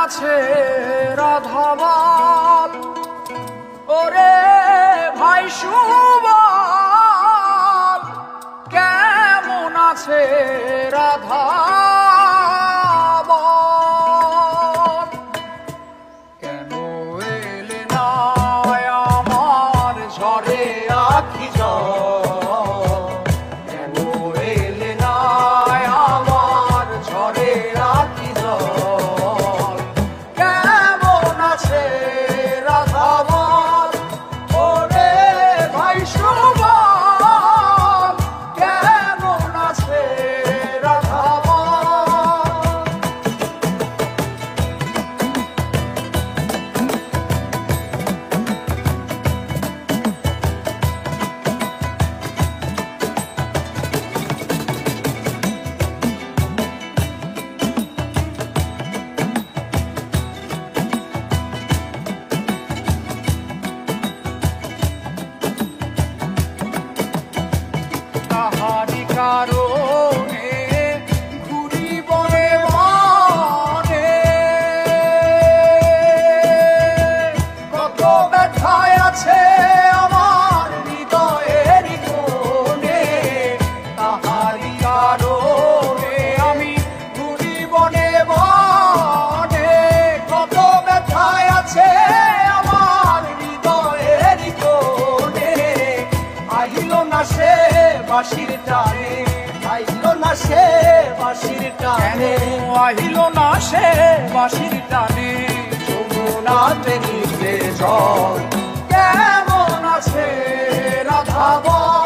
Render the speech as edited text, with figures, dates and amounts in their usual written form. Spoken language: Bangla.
আছে রাধা বল, ওরে ভাই সুবল, কেমন আছে রাধা বল? কেন এলে না আমার ঝরে আখি জল, কেন এলে না আমার ঝরে আখি জল, কেমন আছে রাধা বল, ওরে ভাই সুবল, কেমন আছে রাধা বল? তাহারি কারণে ঘুরি বনে বনে, কত ব্যথায় আছে আমার হৃদয়ের কোণে। তাহারি কারণে আমি ঘুরি বনে বনে, কত ব্যথায় আছে আমার হৃদয়ের কোণে। আহিল না সে বাঁশির টানে, আহিল না সে বাঁশির টানে, আহিল না সে বাঁশির টানে, যমুনাতে নিভে জল, কেমন আছে রাধা বল?